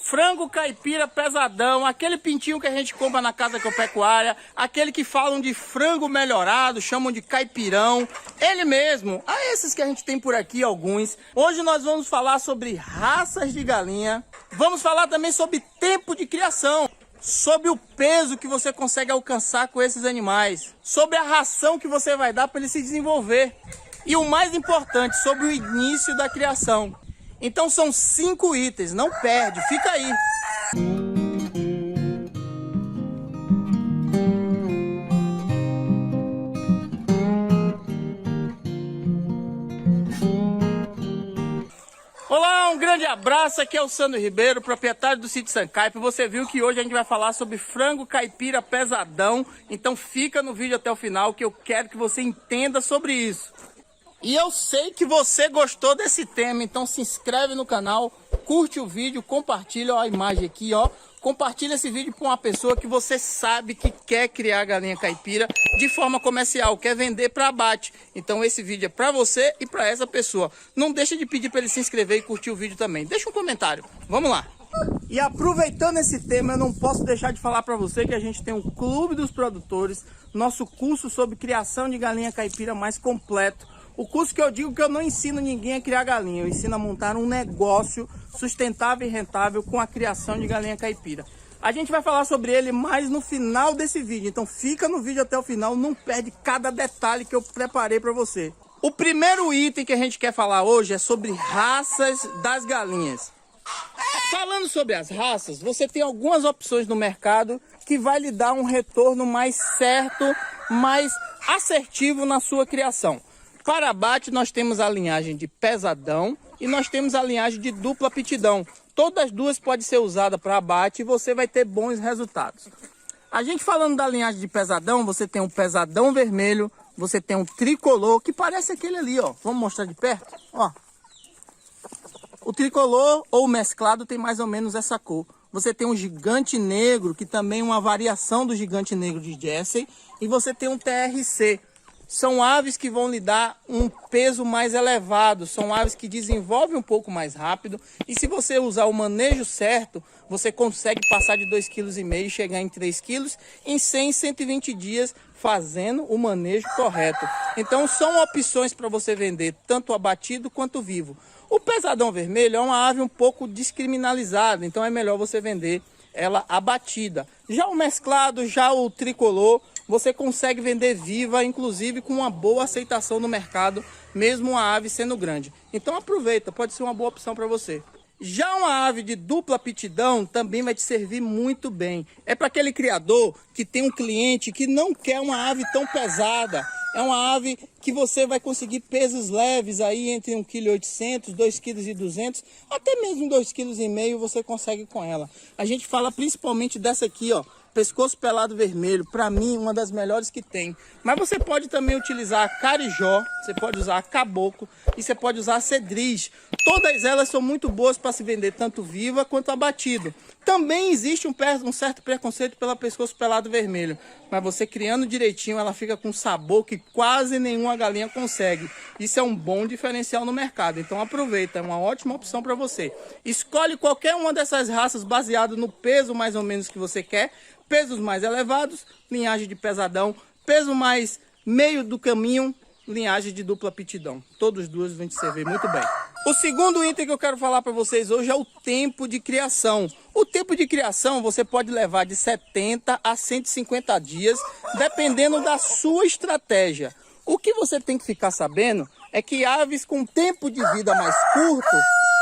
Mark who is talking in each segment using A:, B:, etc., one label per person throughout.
A: Frango caipira pesadão, aquele pintinho que a gente compra na Casa Agropecuária, aquele que falam de frango melhorado, chamam de caipirão, ele mesmo. Esses que a gente tem por aqui, alguns. Hoje nós vamos falar sobre raças de galinha, vamos falar também sobre tempo de criação, sobre o peso que você consegue alcançar com esses animais, sobre a ração que você vai dar para ele se desenvolver e o mais importante, sobre o início da criação. Então são 5 itens, não perde, fica aí. Olá, um grande abraço, aqui é o Sandro Ribeiro, proprietário do Sítio Sancaipe. Você viu que hoje a gente vai falar sobre frango caipira pesadão, então fica no vídeo até o final que eu quero que você entenda sobre isso. E eu sei que você gostou desse tema, então se inscreve no canal, curte o vídeo, compartilha a imagem aqui, ó. Compartilha esse vídeo com uma pessoa que você sabe que quer criar galinha caipira de forma comercial, quer vender para abate. Então esse vídeo é para você e para essa pessoa. Não deixa de pedir para ele se inscrever e curtir o vídeo também. Deixa um comentário. Vamos lá. E aproveitando esse tema, eu não posso deixar de falar para você que a gente tem um Clube dos Produtores, nosso curso sobre criação de galinha caipira mais completo. O curso que eu digo que eu não ensino ninguém a criar galinha, eu ensino a montar um negócio sustentável e rentável com a criação de galinha caipira. A gente vai falar sobre ele mais no final desse vídeo, então fica no vídeo até o final, não perde cada detalhe que eu preparei para você. O primeiro item que a gente quer falar hoje é sobre raças das galinhas. Falando sobre as raças, você tem algumas opções no mercado que vai lhe dar um retorno mais certo, mais assertivo na sua criação. Para abate, nós temos a linhagem de pesadão e nós temos a linhagem de dupla aptidão. Todas as duas podem ser usadas para abate e você vai ter bons resultados. A gente falando da linhagem de pesadão, você tem um pesadão vermelho, você tem um tricolor, que parece aquele ali, ó. Vamos mostrar de perto? Ó. O tricolor ou mesclado tem mais ou menos essa cor. Você tem um gigante negro, que também é uma variação do gigante negro de Jersey. E você tem um TRC. São aves que vão lhe dar um peso mais elevado, são aves que desenvolvem um pouco mais rápido e se você usar o manejo certo, você consegue passar de 2,5 kg e chegar em 3 kg em 100, 120 dias fazendo o manejo correto. Então são opções para você vender tanto abatido quanto vivo. O pesadão vermelho é uma ave um pouco descriminalizada, então é melhor você vender ela abatida. Já o mesclado, já o tricolor, você consegue vender viva, inclusive com uma boa aceitação no mercado, mesmo a ave sendo grande. Então aproveita, pode ser uma boa opção para você. Já uma ave de dupla aptidão também vai te servir muito bem. É para aquele criador que tem um cliente que não quer uma ave tão pesada. É uma ave que você vai conseguir pesos leves aí entre 1,8 kg, 2,2 kg, até mesmo 2,5 kg você consegue com ela. A gente fala principalmente dessa aqui, ó. Pescoço pelado vermelho, para mim, uma das melhores que tem. Mas você pode também utilizar a carijó, você pode usar a caboclo e você pode usar a cedriz. Todas elas são muito boas para se vender tanto viva quanto abatido. Também existe um certo preconceito pela pescoço pelado vermelho. Mas você criando direitinho, ela fica com um sabor que quase nenhuma galinha consegue. Isso é um bom diferencial no mercado. Então aproveita, é uma ótima opção para você. Escolhe qualquer uma dessas raças baseado no peso mais ou menos que você quer. Pesos mais elevados, linhagem de pesadão. Peso mais meio do caminho, linhagem de dupla aptidão. Todos duas vão te servir muito bem. O segundo item que eu quero falar para vocês hoje é o tempo de criação. O tempo de criação você pode levar de 70 a 150 dias, dependendo da sua estratégia. O que você tem que ficar sabendo é que aves com tempo de vida mais curto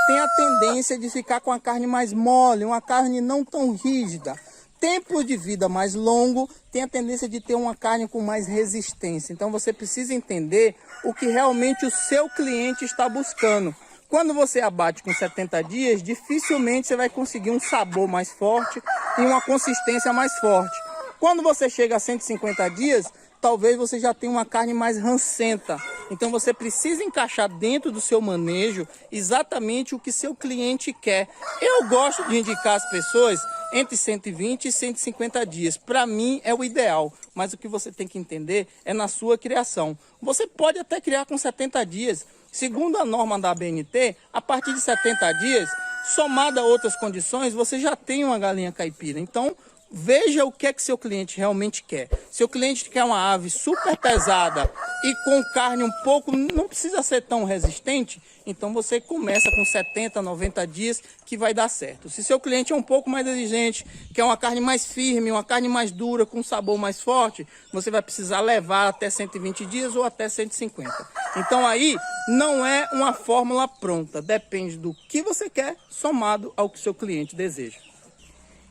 A: têm a tendência de ficar com a carne mais mole, uma carne não tão rígida. Tempo de vida mais longo tem a tendência de ter uma carne com mais resistência. Então você precisa entender o que realmente o seu cliente está buscando. Quando você abate com 70 dias, dificilmente você vai conseguir um sabor mais forte e uma consistência mais forte. Quando você chega a 150 dias, talvez você já tenha uma carne mais rancenta. Então você precisa encaixar dentro do seu manejo exatamente o que seu cliente quer. Eu gosto de indicar às pessoas entre 120 e 150 dias. Para mim é o ideal, mas o que você tem que entender é na sua criação. Você pode até criar com 70 dias. Segundo a norma da ABNT, a partir de 70 dias, Somada a outras condições, você já tem uma galinha caipira. Então, veja o que é que seu cliente realmente quer. Seu cliente quer uma ave super pesada e com carne um pouco, não precisa ser tão resistente, então você começa com 70, 90 dias que vai dar certo. Se seu cliente é um pouco mais exigente, quer uma carne mais firme, uma carne mais dura, com um sabor mais forte, você vai precisar levar até 120 dias ou até 150. Então aí não é uma fórmula pronta, depende do que você quer somado ao que seu cliente deseja.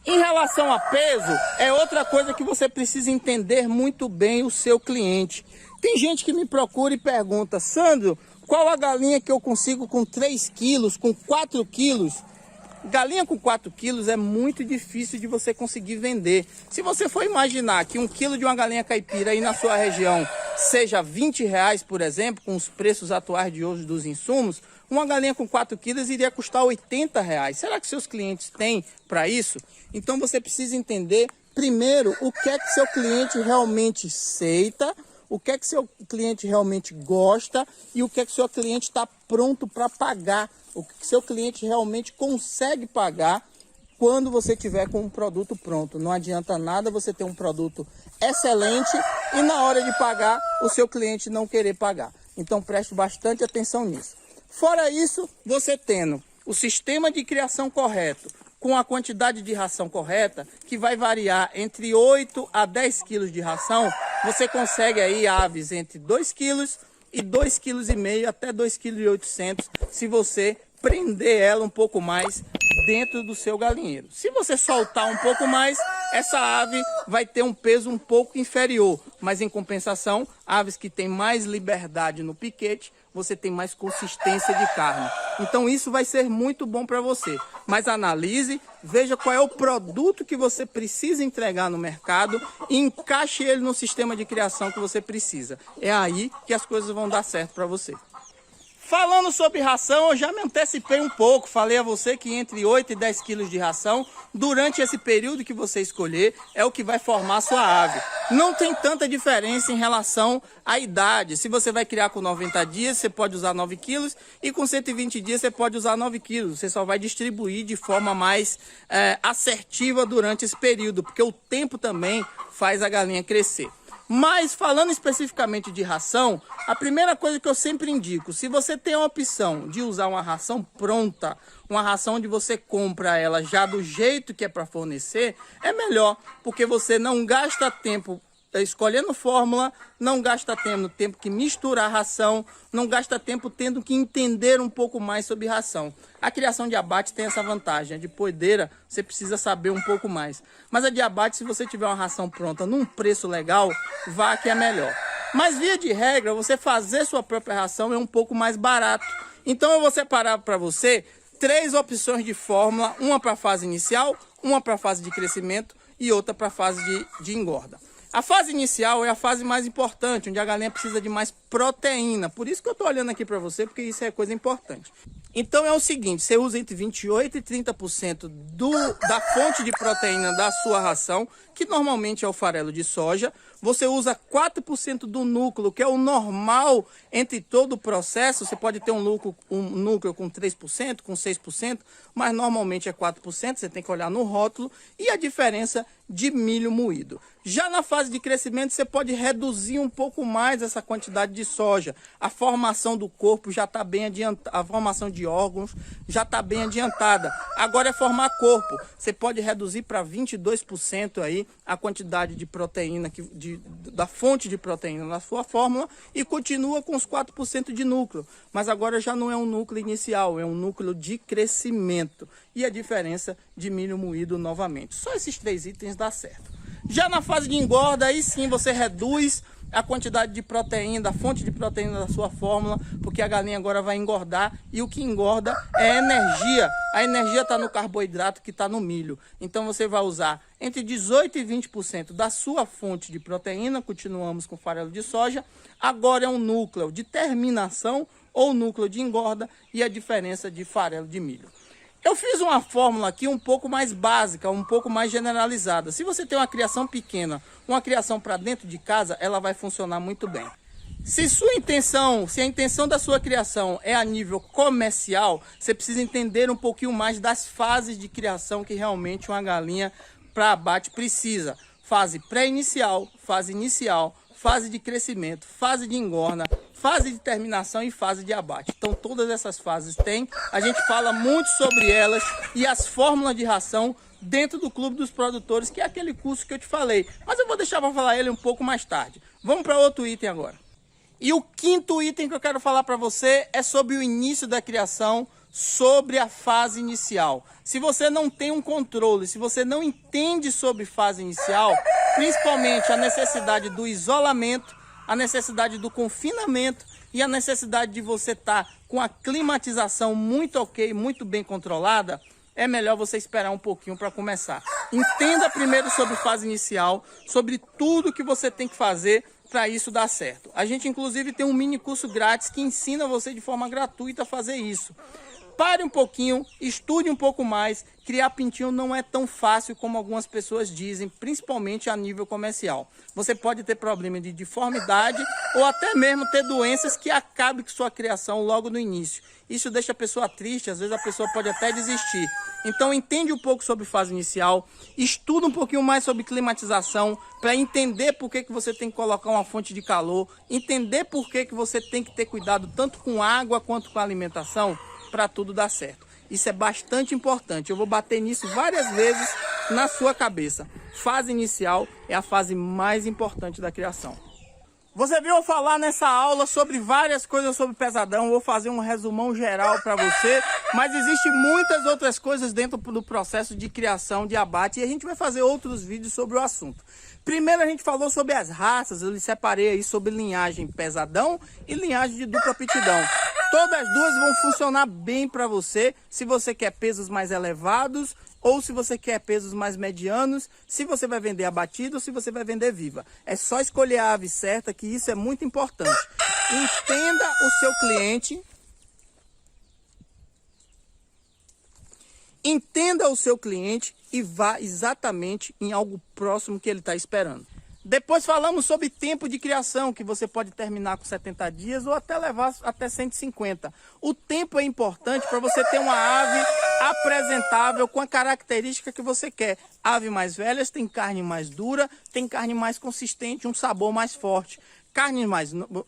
A: Em relação a peso, é outra coisa que você precisa entender muito bem o seu cliente. Tem gente que me procura e pergunta: Sandro, qual a galinha que eu consigo com 3 quilos, com 4 quilos? Galinha com 4 quilos é muito difícil de você conseguir vender. Se você for imaginar que 1 quilo de uma galinha caipira aí na sua região seja R$20, por exemplo, com os preços atuais de hoje dos insumos, uma galinha com 4 quilos iria custar R$80. Será que seus clientes têm para isso? Então você precisa entender primeiro o que é que seu cliente realmente aceita, o que é que seu cliente realmente gosta e o que é que seu cliente está pronto para pagar, o que seu cliente realmente consegue pagar quando você tiver com um produto pronto. Não adianta nada você ter um produto excelente e na hora de pagar o seu cliente não querer pagar. Então preste bastante atenção nisso. Fora isso, você tendo o sistema de criação correto, com a quantidade de ração correta, que vai variar entre 8 a 10 quilos de ração, você consegue aí aves entre 2 quilos e 2,5 kg até 2,8 kg, se você prender ela um pouco mais dentro do seu galinheiro. Se você soltar um pouco mais, essa ave vai ter um peso um pouco inferior, mas em compensação, aves que têm mais liberdade no piquete, você tem mais consistência de carne. Então isso vai ser muito bom para você. Mas analise, veja qual é o produto que você precisa entregar no mercado e encaixe ele no sistema de criação que você precisa. É aí que as coisas vão dar certo para você. Falando sobre ração, eu já me antecipei um pouco. Falei a você que entre 8 e 10 quilos de ração, durante esse período que você escolher, é o que vai formar a sua ave. Não tem tanta diferença em relação à idade. Se você vai criar com 90 dias, você pode usar 9 quilos. E com 120 dias, você pode usar 9 quilos. Você só vai distribuir de forma mais assertiva durante esse período, porque o tempo também faz a galinha crescer. Mas falando especificamente de ração, a primeira coisa que eu sempre indico, se você tem a opção de usar uma ração pronta, uma ração onde você compra ela já do jeito que é para fornecer, é melhor, porque você não gasta tempo escolhendo fórmula, não gasta tempo no tempo que misturar a ração, não gasta tempo tendo que entender um pouco mais sobre ração. A criação de abate tem essa vantagem, a de poedeira você precisa saber um pouco mais. Mas a de abate, se você tiver uma ração pronta num preço legal, vá que é melhor. Mas via de regra, você fazer sua própria ração é um pouco mais barato. Então eu vou separar para você 3 opções de fórmula, uma para a fase inicial, uma para a fase de crescimento e outra para a fase de engorda. A fase inicial é a fase mais importante, onde a galinha precisa de mais proteína. Por isso que eu estou olhando aqui para você, porque isso é coisa importante. Então é o seguinte, você usa entre 28% e 30% da fonte de proteína da sua ração, que normalmente é o farelo de soja. Você usa 4% do núcleo, que é o normal entre todo o processo. Você pode ter um núcleo com 3%, com 6%, mas normalmente é 4%, você tem que olhar no rótulo. E a diferença de milho moído. Já na fase de crescimento, você pode reduzir um pouco mais essa quantidade de soja. A formação do corpo já está bem adiantada, a formação de órgãos já está bem adiantada. Agora é formar corpo. Você pode reduzir para 22% aí a quantidade de proteína, da fonte de proteína na sua fórmula e continua com os 4% de núcleo. Mas agora já não é um núcleo inicial, é um núcleo de crescimento. E a diferença de milho moído novamente. Só esses 3 itens dá certo. Já na fase de engorda, aí sim você reduz a quantidade de proteína, da fonte de proteína da sua fórmula, porque a galinha agora vai engordar e o que engorda é energia. A energia está no carboidrato que está no milho. Então você vai usar entre 18% e 20% da sua fonte de proteína, continuamos com farelo de soja. Agora é um núcleo de terminação ou núcleo de engorda e a diferença de farelo de milho. Eu fiz uma fórmula aqui um pouco mais básica, um pouco mais generalizada. Se você tem uma criação pequena, uma criação para dentro de casa, ela vai funcionar muito bem. Se a intenção da sua criação é a nível comercial, você precisa entender um pouquinho mais das fases de criação que realmente uma galinha para abate precisa. Fase pré-inicial, fase inicial, fase de crescimento, fase de engorda, fase de terminação e fase de abate. Então todas essas fases tem, a gente fala muito sobre elas e as fórmulas de ração dentro do Clube dos Produtores, que é aquele curso que eu te falei. Mas eu vou deixar para falar ele um pouco mais tarde. Vamos para outro item agora. E o quinto item que eu quero falar para você é sobre o início da criação, sobre a fase inicial. Se você não tem um controle, se você não entende sobre fase inicial, principalmente a necessidade do isolamento, a necessidade do confinamento e a necessidade de você estar com a climatização muito ok, muito bem controlada, é melhor você esperar um pouquinho para começar. Entenda primeiro sobre fase inicial, sobre tudo que você tem que fazer para isso dar certo. A gente inclusive tem um mini curso grátis que ensina você de forma gratuita a fazer isso. Pare um pouquinho, estude um pouco mais. Criar pintinho não é tão fácil como algumas pessoas dizem, principalmente a nível comercial. Você pode ter problema de deformidade ou até mesmo ter doenças que acabem com sua criação logo no início. Isso deixa a pessoa triste, às vezes a pessoa pode até desistir. Então entende um pouco sobre fase inicial, estuda um pouquinho mais sobre climatização para entender por que você tem que colocar uma fonte de calor, entender por que você tem que ter cuidado tanto com água quanto com alimentação para tudo dar certo. Isso é bastante importante, eu vou bater nisso várias vezes na sua cabeça. Fase inicial é a fase mais importante da criação. Você viu eu falar nessa aula sobre várias coisas sobre pesadão, vou fazer um resumão geral para você, mas existem muitas outras coisas dentro do processo de criação de abate e a gente vai fazer outros vídeos sobre o assunto. Primeiro a gente falou sobre as raças, eu lhe separei aí sobre linhagem pesadão e linhagem de dupla aptidão. Todas as duas vão funcionar bem para você, se você quer pesos mais elevados ou se você quer pesos mais medianos, se você vai vender abatido ou se você vai vender viva. É só escolher a ave certa, que isso é muito importante. Entenda o seu cliente. Entenda o seu cliente e vá exatamente em algo próximo que ele está esperando. Depois falamos sobre tempo de criação, que você pode terminar com 70 dias ou até levar até 150. O tempo é importante para você ter uma ave apresentável com a característica que você quer. Ave mais velhas tem carne mais dura, tem carne mais consistente, um sabor mais forte.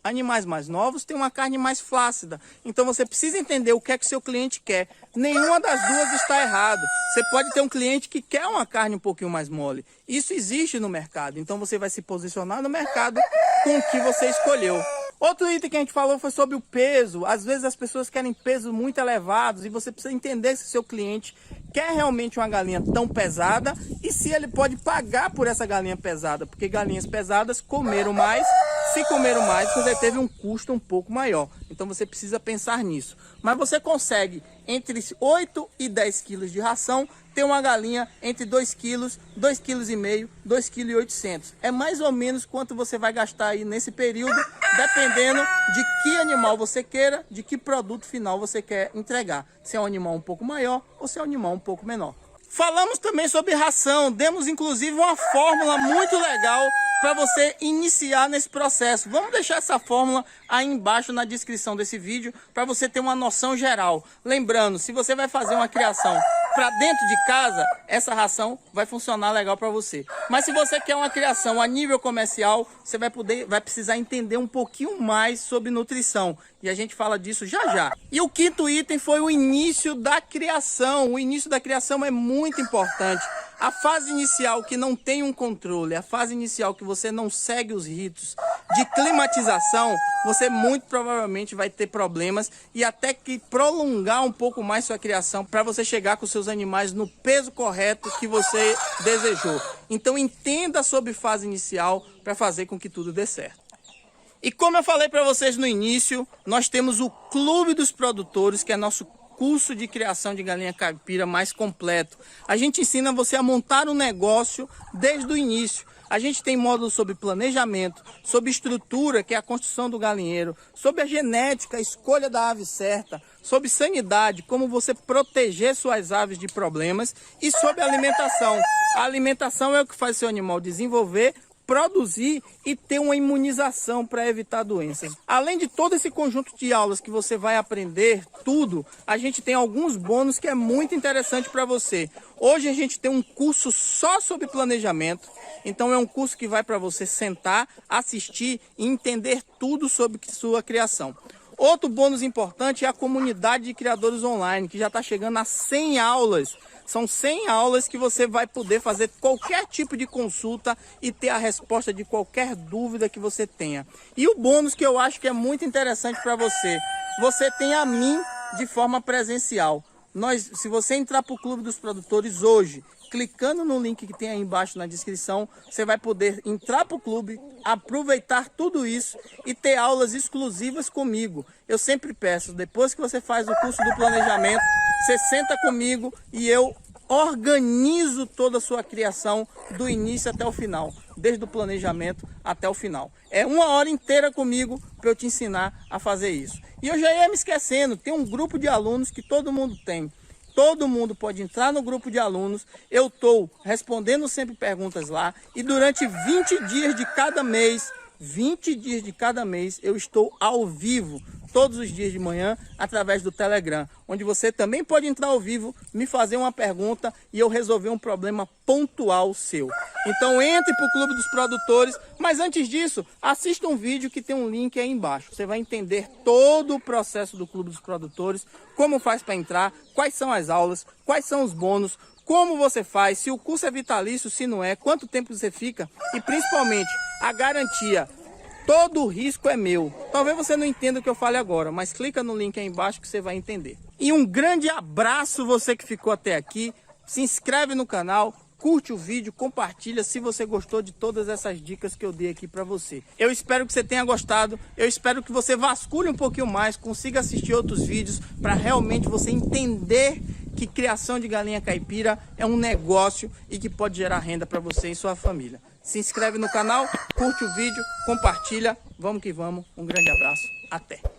A: Animais mais novos têm uma carne mais flácida. Então você precisa entender o que é que seu cliente quer. Nenhuma das duas está errado. Você pode ter um cliente que quer uma carne um pouquinho mais mole. Isso existe no mercado. Então você vai se posicionar no mercado com o que você escolheu. Outro item que a gente falou foi sobre o peso. Às vezes as pessoas querem pesos muito elevados e você precisa entender se seu cliente quer realmente uma galinha tão pesada e se ele pode pagar por essa galinha pesada, porque galinhas pesadas comeram mais, se comeram mais, você teve um custo um pouco maior. Então você precisa pensar nisso. Mas você consegue entre 8 e 10 quilos de ração ter uma galinha entre 2 quilos, 2,5 kg, 2,8 kg. É mais ou menos quanto você vai gastar aí nesse período, dependendo de que animal você queira, de que produto final você quer entregar. Se é um animal um pouco maior ou se é um animal um pouco menor. Falamos também sobre ração, demos inclusive uma fórmula muito legal para você iniciar nesse processo. Vamos deixar essa fórmula aí embaixo na descrição desse vídeo para você ter uma noção geral. Lembrando, se você vai fazer uma criação para dentro de casa, essa ração vai funcionar legal para você. Mas se você quer uma criação a nível comercial, você vai precisar entender um pouquinho mais sobre nutrição. E a gente fala disso já já. E o quinto item foi o início da criação. O início da criação é muito importante. A fase inicial que não tem um controle, a fase inicial que você não segue os ritos de climatização, você muito provavelmente vai ter problemas e até que prolongar um pouco mais sua criação para você chegar com seus animais no peso correto que você desejou. Então entenda sobre fase inicial para fazer com que tudo dê certo. E como eu falei para vocês no início, nós temos o Clube dos Produtores, que é nosso curso de criação de galinha caipira mais completo. A gente ensina você a montar um negócio desde o início. A gente tem módulos sobre planejamento, sobre estrutura, que é a construção do galinheiro, sobre a genética, a escolha da ave certa, sobre sanidade, como você proteger suas aves de problemas e sobre a alimentação. A alimentação é o que faz seu animal desenvolver, produzir e ter uma imunização para evitar doenças. Além de todo esse conjunto de aulas que você vai aprender tudo, a gente tem alguns bônus que é muito interessante para você. Hoje a gente tem um curso só sobre planejamento, então é um curso que vai para você sentar, assistir e entender tudo sobre sua criação. Outro bônus importante é a comunidade de criadores online, que já está chegando a 100 aulas. São 100 aulas que você vai poder fazer qualquer tipo de consulta e ter a resposta de qualquer dúvida que você tenha. E o bônus que eu acho que é muito interessante para você, você tem a mim de forma presencial. Se você entrar para o Clube dos Produtores hoje, clicando no link que tem aí embaixo na descrição, você vai poder entrar para o clube, aproveitar tudo isso e ter aulas exclusivas comigo. Eu sempre peço, depois que você faz o curso do planejamento, você senta comigo e eu organizo toda a sua criação do início até o final, desde o planejamento até o final. É 1 hora inteira comigo para eu te ensinar a fazer isso. E eu já ia me esquecendo, tem um grupo de alunos que todo mundo tem. Todo mundo pode entrar no grupo de alunos, eu estou respondendo sempre perguntas lá e durante 20 dias de cada mês, eu estou ao vivo, todos os dias de manhã, através do Telegram, onde você também pode entrar ao vivo, me fazer uma pergunta e eu resolver um problema pontual seu. Então entre para o Clube dos Produtores, mas antes disso, assista um vídeo que tem um link aí embaixo. Você vai entender todo o processo do Clube dos Produtores, como faz para entrar, quais são as aulas, quais são os bônus, como você faz, se o curso é vitalício, se não é, quanto tempo você fica e principalmente a garantia. Todo o risco é meu. Talvez você não entenda o que eu fale agora, mas clica no link aí embaixo que você vai entender. E um grande abraço você que ficou até aqui. Se inscreve no canal, curte o vídeo, compartilha se você gostou de todas essas dicas que eu dei aqui para você. Eu espero que você tenha gostado, eu espero que você vasculhe um pouquinho mais, consiga assistir outros vídeos para realmente você entender que criação de galinha caipira é um negócio e que pode gerar renda para você e sua família. Se inscreve no canal, curte o vídeo, compartilha, vamos que vamos, um grande abraço, até!